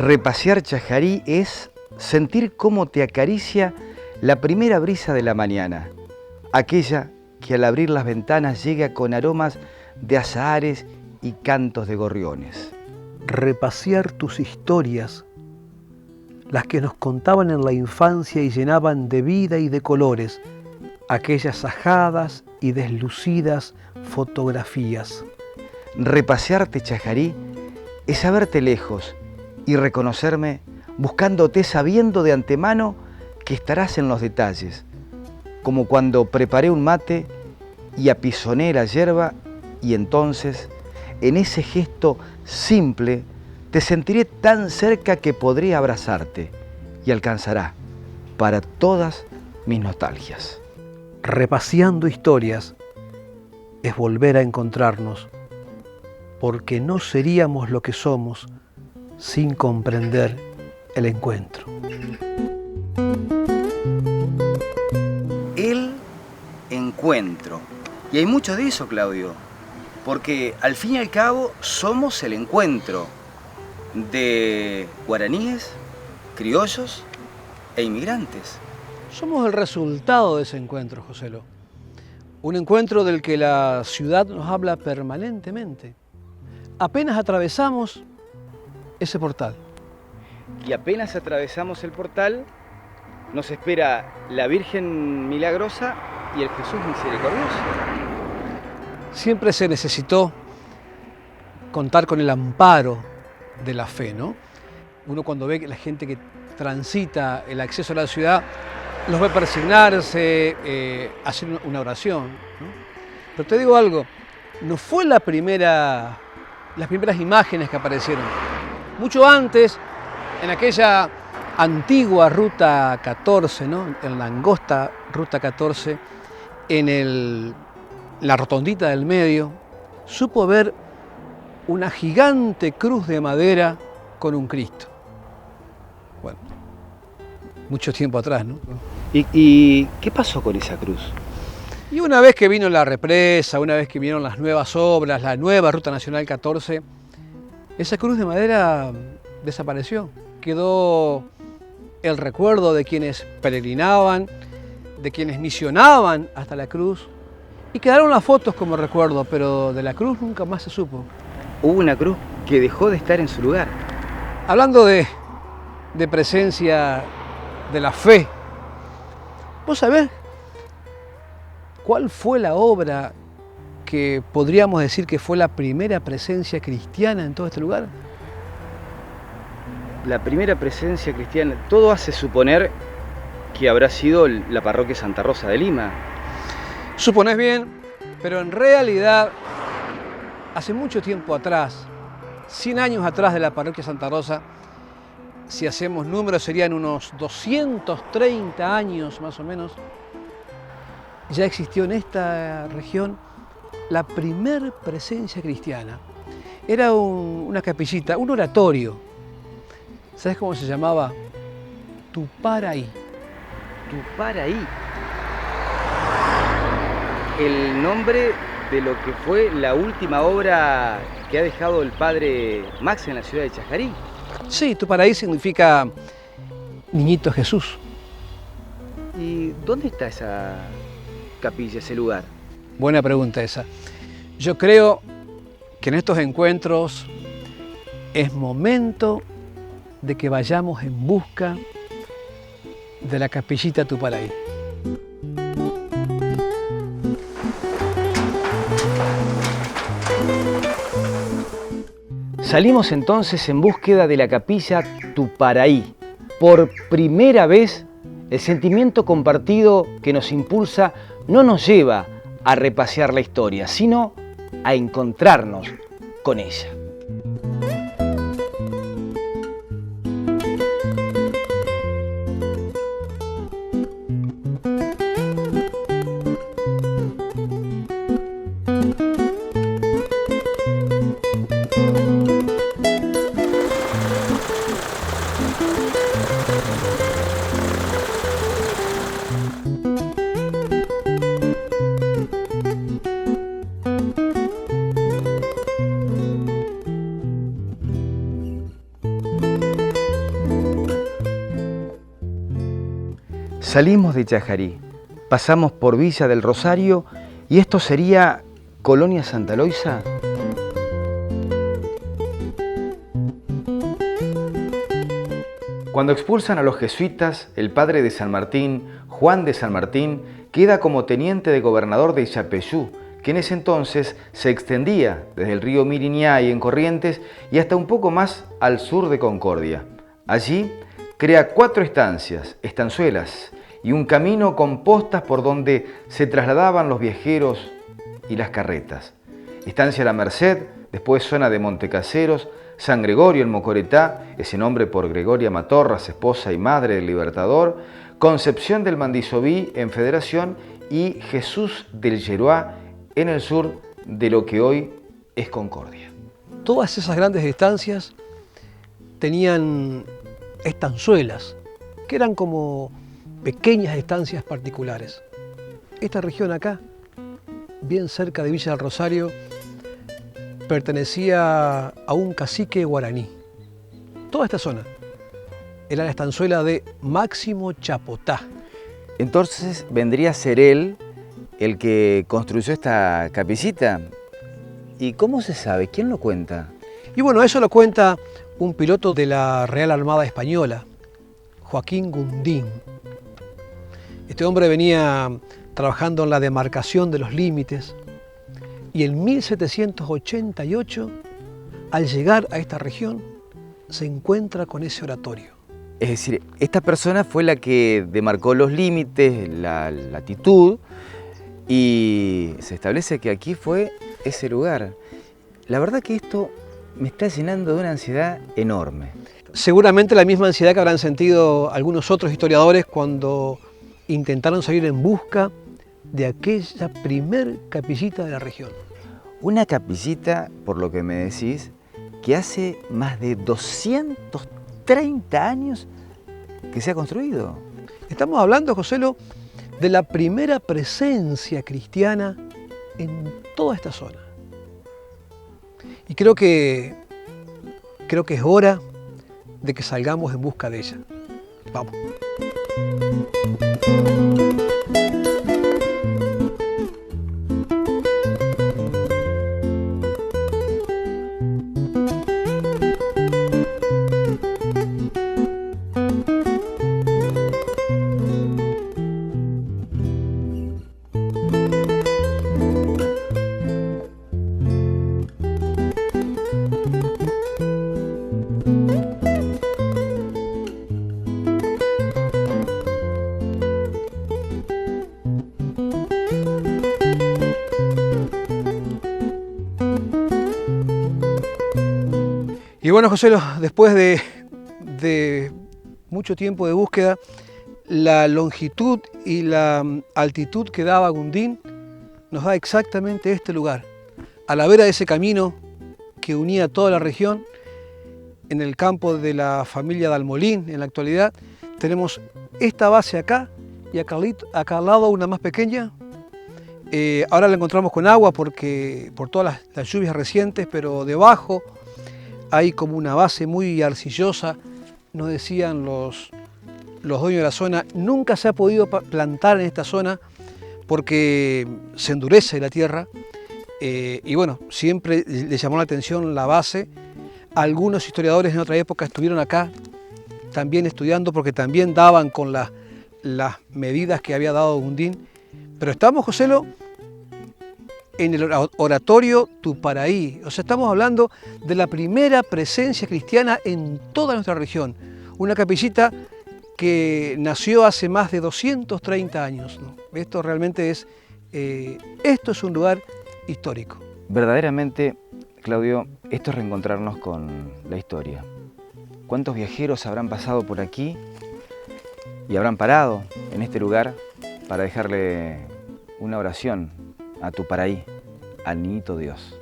Repasear Chajarí es sentir cómo te acaricia la primera brisa de la mañana, aquella que al abrir las ventanas llega con aromas de azahares y cantos de gorriones. Repasear tus historias, las que nos contaban en la infancia y llenaban de vida y de colores, aquellas ajadas y deslucidas fotografías. Repasearte Chajarí es saberte lejos y reconocerme buscándote sabiendo de antemano que estarás en los detalles, como cuando preparé un mate y apisoné la yerba y entonces, en ese gesto simple, te sentiré tan cerca que podré abrazarte y alcanzará para todas mis nostalgias. Repaseando historias es volver a encontrarnos, porque no seríamos lo que somos sin comprender el encuentro. El encuentro. Y hay mucho de eso, Claudio, porque al fin y al cabo somos el encuentro de guaraníes, criollos e inmigrantes. Somos el resultado de ese encuentro, Joselo. Un encuentro del que la ciudad nos habla permanentemente. Apenas atravesamos ese portal. Y apenas atravesamos el portal, nos espera la Virgen Milagrosa y el Jesús Misericordioso. Siempre se necesitó contar con el amparo de la fe, ¿no? Uno cuando ve que la gente que transita el acceso a la ciudad, los ve persignarse, hacer una oración, ¿no? Pero te digo algo, no fue las primeras imágenes que aparecieron. Mucho antes, en aquella antigua Ruta 14, ¿no? En la angosta Ruta 14, en la rotondita del medio, supo ver una gigante cruz de madera con un Cristo. Bueno, mucho tiempo atrás, ¿no? ¿Y qué pasó con esa cruz? Y una vez que vino la represa, una vez que vinieron las nuevas obras, la nueva Ruta Nacional 14, esa cruz de madera desapareció. Quedó el recuerdo de quienes peregrinaban, de quienes misionaban hasta la cruz, y quedaron las fotos como recuerdo, pero de la cruz nunca más se supo. Hubo una cruz que dejó de estar en su lugar. Hablando de presencia de la fe, ¿vos sabés cuál fue la obra que podríamos decir que fue la primera presencia cristiana en todo este lugar? La primera presencia cristiana, todo hace suponer que habrá sido la parroquia Santa Rosa de Lima. Suponés bien, pero en realidad, hace mucho tiempo atrás, 100 años atrás de la parroquia Santa Rosa, si hacemos números serían unos 230 años más o menos, ya existió en esta región la primer presencia cristiana. Era una capillita, un oratorio. ¿Sabes cómo se llamaba? Tuparaí. Tuparaí. El nombre de lo que fue la última obra que ha dejado el padre Max en la ciudad de Chajarí. Sí, Tuparaí significa Niñito Jesús. ¿Y dónde está esa capilla, ese lugar? Buena pregunta esa. Yo creo que en estos encuentros es momento de que vayamos en busca de la capillita Tuparaí. Salimos entonces en búsqueda de la capilla Tuparaí. Por primera vez, el sentimiento compartido que nos impulsa no nos lleva a repasear la historia, sino a encontrarnos con ella. Salimos de Chajarí, pasamos por Villa del Rosario y esto sería Colonia Santa Eloísa. Cuando expulsan a los jesuitas, el padre de San Martín, Juan de San Martín, queda como teniente de gobernador de Yapeyú, que en ese entonces se extendía desde el río Miriñay en Corrientes y hasta un poco más al sur de Concordia. Allí crea 4 estancias, estanzuelas, y un camino con postas por donde se trasladaban los viajeros y las carretas. Estancia La Merced, después zona de Montecaseros, San Gregorio en Mocoretá, ese nombre por Gregoria Matorras, esposa y madre del Libertador, Concepción del Mandisoví en Federación y Jesús del Yeruá en el sur de lo que hoy es Concordia. Todas esas grandes estancias tenían estanzuelas, que eran como pequeñas estancias particulares. Esta región acá, bien cerca de Villa del Rosario, pertenecía a un cacique guaraní. Toda esta zona era la estanzuela de Máximo Chapotá. Entonces vendría a ser él el que construyó esta capillita. ¿Y cómo se sabe? ¿Quién lo cuenta? Y bueno, eso lo cuenta un piloto de la Real Armada Española, Joaquín Gundín. Este hombre venía trabajando en la demarcación de los límites y en 1788, al llegar a esta región, se encuentra con ese oratorio. Es decir, esta persona fue la que demarcó los límites, la latitud, y se establece que aquí fue ese lugar. La verdad que esto me está llenando de una ansiedad enorme. Seguramente la misma ansiedad que habrán sentido algunos otros historiadores cuando intentaron salir en busca de aquella primer capillita de la región. Una capillita, por lo que me decís, que hace más de 230 años que se ha construido. Estamos hablando, Joselo, de la primera presencia cristiana en toda esta zona. Y creo que es hora de que salgamos en busca de ella. Vamos. Y bueno, José, después de mucho tiempo de búsqueda, la longitud y la altitud que daba Gundín nos da exactamente este lugar, a la vera de ese camino que unía toda la región. En el campo de la familia Dalmolín, en la actualidad, tenemos esta base acá y acá al lado una más pequeña. Ahora la encontramos con agua por todas las lluvias recientes, pero debajo hay como una base muy arcillosa. Nos decían los dueños de la zona, nunca se ha podido plantar en esta zona porque se endurece la tierra. Y bueno, siempre les llamó la atención la base. Algunos historiadores en otra época estuvieron acá también estudiando porque también daban con las medidas que había dado Gundín. Pero estamos, Joselo, en el oratorio Tuparaí. O sea, estamos hablando de la primera presencia cristiana en toda nuestra región. Una capillita que nació hace más de 230 años, ¿no? Esto realmente es un lugar histórico. Verdaderamente, Claudio, esto es reencontrarnos con la historia. ¿Cuántos viajeros habrán pasado por aquí y habrán parado en este lugar para dejarle una oración a Tuparaí, al Niñito Dios?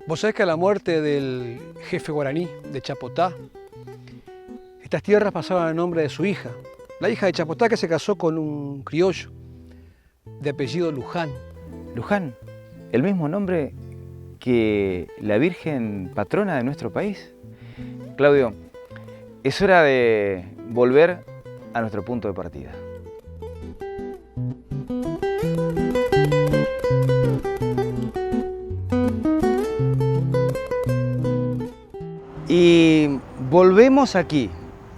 Vos sabés que a la muerte del jefe guaraní de Chapotá, estas tierras pasaron al nombre de su hija, la hija de Chapotá, que se casó con un criollo de apellido Luján. Luján, el mismo nombre que la Virgen patrona de nuestro país. Claudio, es hora de volver a nuestro punto de partida. Volvemos aquí,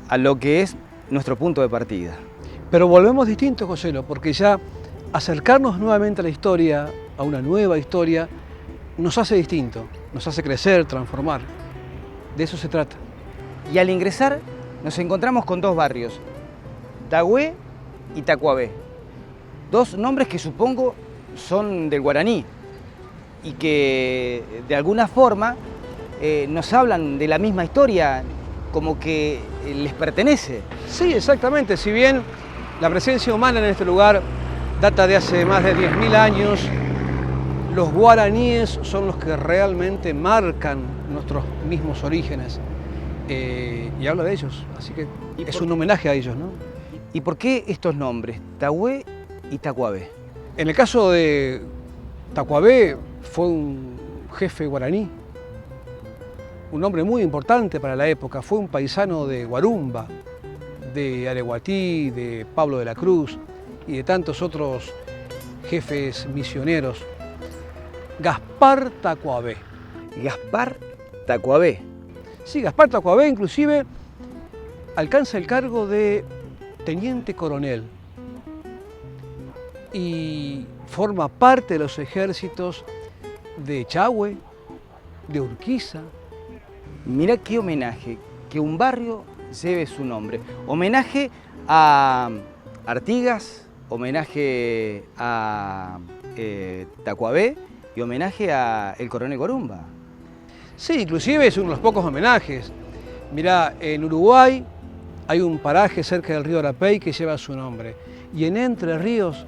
a lo que es nuestro punto de partida. Pero volvemos distintos, Joselo, porque ya acercarnos nuevamente a la historia, a una nueva historia, nos hace distinto, nos hace crecer, transformar. De eso se trata. Y al ingresar nos encontramos con dos barrios, Tahué y Tacuabé. Dos nombres que supongo son del guaraní y que de alguna forma nos hablan de la misma historia, como que les pertenece. Sí, exactamente. Si bien la presencia humana en este lugar data de hace más de 10.000 años, los guaraníes son los que realmente marcan nuestros mismos orígenes. Y habla de ellos, así que es un homenaje a ellos, ¿no? ¿Y por qué estos nombres, Tahué y Tacuabé? En el caso de Tacuabé, fue un jefe guaraní, un hombre muy importante para la época, fue un paisano de Guarumba, de Areguatí, de Pablo de la Cruz y de tantos otros jefes misioneros. Gaspar Tacuabé. Gaspar Tacuabé. Sí, Gaspar Tacuabé inclusive alcanza el cargo de teniente coronel y forma parte de los ejércitos de Echagüe, de Urquiza. Mirá qué homenaje, que un barrio lleve su nombre. Homenaje a Artigas, homenaje a Tacuabé y homenaje a el coronel Gorumba. Sí, inclusive es uno de los pocos homenajes. Mirá, en Uruguay hay un paraje cerca del río Arapey que lleva su nombre. Y en Entre Ríos,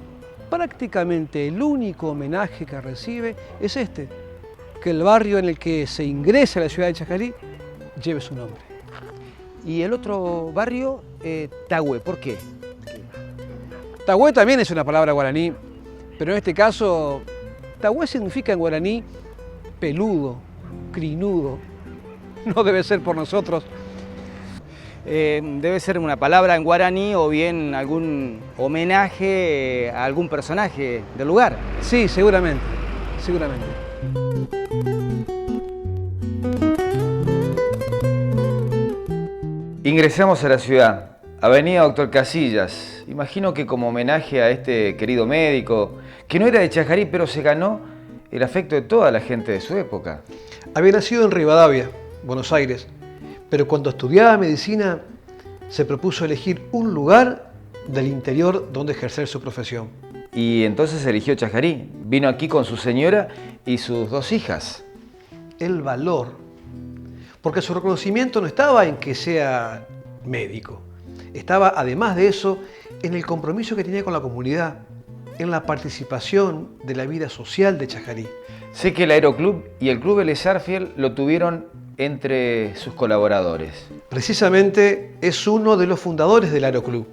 prácticamente el único homenaje que recibe es este, que el barrio en el que se ingresa a la ciudad de Chajarí lleve su nombre. Y el otro barrio, Tahué, ¿por qué? Tahué también es una palabra guaraní, pero en este caso, Tahué significa en guaraní peludo, crinudo. No debe ser por nosotros. Debe ser una palabra en guaraní o bien algún homenaje a algún personaje del lugar. Sí, seguramente, seguramente. Ingresamos a la ciudad, Avenida Doctor Casillas. Imagino que como homenaje a este querido médico, que no era de Chajarí, pero se ganó el afecto de toda la gente de su época. Había nacido en Rivadavia, Buenos Aires, pero cuando estudiaba medicina se propuso elegir un lugar del interior donde ejercer su profesión. Y entonces eligió Chajarí. Vino aquí con su señora y sus dos hijas. El valor, porque su reconocimiento no estaba en que sea médico, estaba además de eso en el compromiso que tenía con la comunidad, en la participación de la vida social de Chajarí. Sé que el Aeroclub y el Club Vélez Sarsfield lo tuvieron entre sus colaboradores. Precisamente es uno de los fundadores del Aeroclub.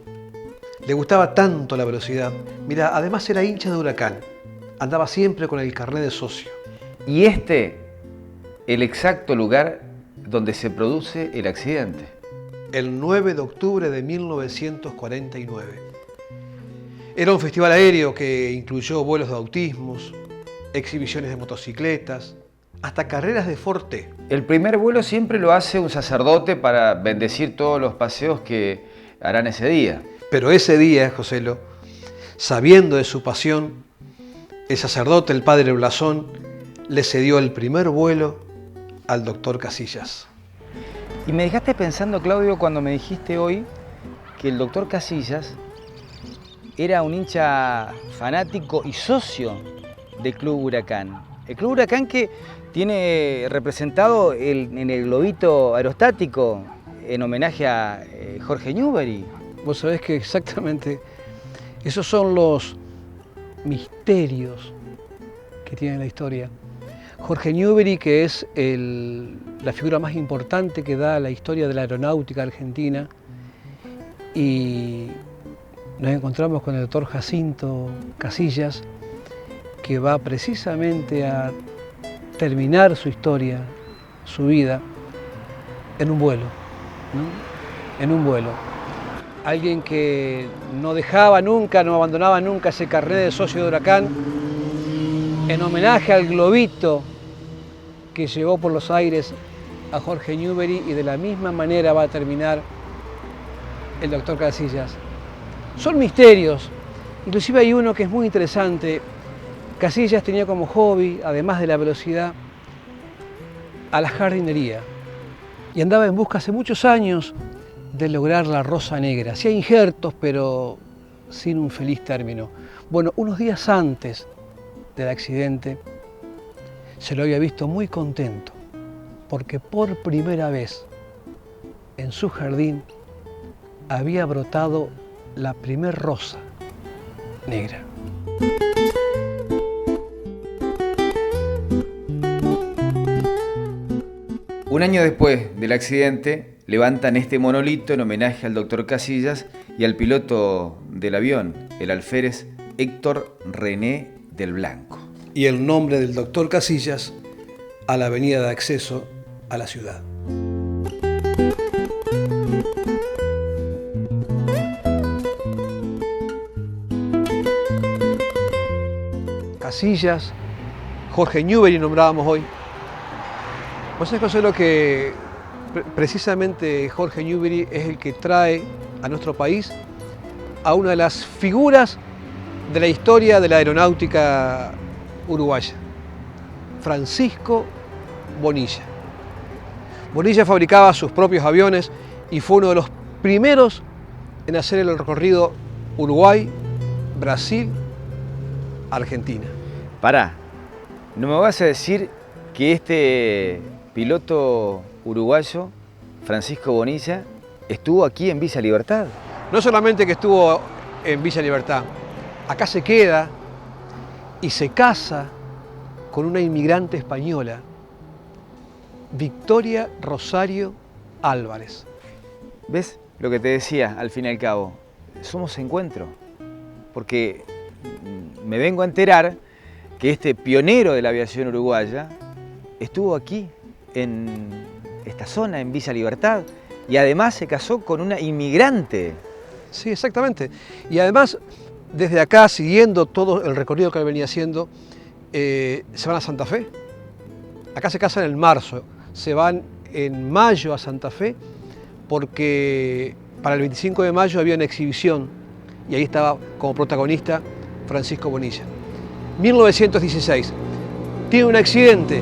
Le gustaba tanto la velocidad. Mira, además era hincha de Huracán. Andaba siempre con el carnet de socio. Y el exacto lugar donde se produce el accidente. El 9 de octubre de 1949. Era un festival aéreo que incluyó vuelos de autismos, exhibiciones de motocicletas, hasta carreras de Forte. El primer vuelo siempre lo hace un sacerdote para bendecir todos los paseos que harán ese día. Pero ese día, Joselo, sabiendo de su pasión, el sacerdote, el padre Blasón, le cedió el primer vuelo al doctor Casillas. Y me dejaste pensando, Claudio, cuando me dijiste hoy que el doctor Casillas era un hincha fanático y socio del Club Huracán. El Club Huracán que tiene representado en el globito aerostático en homenaje a Jorge Newbery. Vos sabés que exactamente esos son los misterios que tiene la historia. Jorge Newbery, que es la figura más importante que da la historia de la aeronáutica argentina, y nos encontramos con el doctor Jacinto Casillas, que va precisamente a terminar su historia, su vida, en un vuelo, ¿no? En un vuelo. Alguien que no dejaba nunca, no abandonaba nunca ese carnet de socio de Huracán, en homenaje al globito que llevó por los aires a Jorge Newbery y de la misma manera va a terminar el doctor Casillas. Son misterios, inclusive hay uno que es muy interesante. Casillas tenía como hobby, además de la velocidad, a la jardinería y andaba en busca hace muchos años de lograr la rosa negra. Hacía injertos, pero sin un feliz término. Bueno, unos días antes del accidente se lo había visto muy contento porque por primera vez en su jardín había brotado la primer rosa negra. Un año después del accidente, levantan este monolito en homenaje al doctor Casillas y al piloto del avión, el alférez Héctor René del Blanco. Y el nombre del doctor Casillas a la avenida de acceso a la ciudad. Casillas, Jorge Newbery nombrábamos hoy. Vos sabés, Consuelo, que precisamente Jorge Newbery es el que trae a nuestro país a una de las figuras de la historia de la aeronáutica uruguaya, Francisco Bonilla. Bonilla fabricaba sus propios aviones y fue uno de los primeros en hacer el recorrido Uruguay, Brasil, Argentina. Pará, ¿no me vas a decir que este piloto uruguayo, Francisco Bonilla, estuvo aquí en Villa Libertad? No solamente que estuvo en Villa Libertad, acá se queda y se casa con una inmigrante española, Victoria Rosario Álvarez. ¿Ves lo que te decía al fin y al cabo? Somos encuentro, porque me vengo a enterar que este pionero de la aviación uruguaya estuvo aquí, en esta zona, en Villa Libertad, y además se casó con una inmigrante. Sí, exactamente. Y además, desde acá, siguiendo todo el recorrido que él venía haciendo, se van a Santa Fe. Acá se casan en marzo, se van en mayo a Santa Fe, porque para el 25 de mayo había una exhibición, y ahí estaba como protagonista Francisco Bonilla. 1916, tiene un accidente.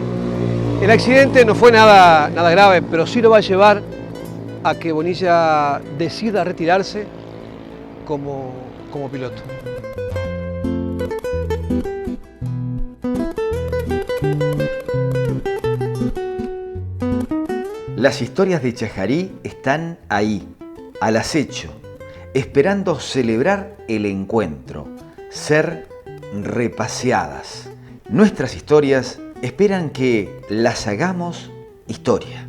El accidente no fue nada grave, pero sí lo va a llevar a que Bonilla decida retirarse como piloto. Las historias de Chajarí están ahí, al acecho, esperando celebrar el encuentro, ser repaseadas. Nuestras historias esperan que las hagamos historia.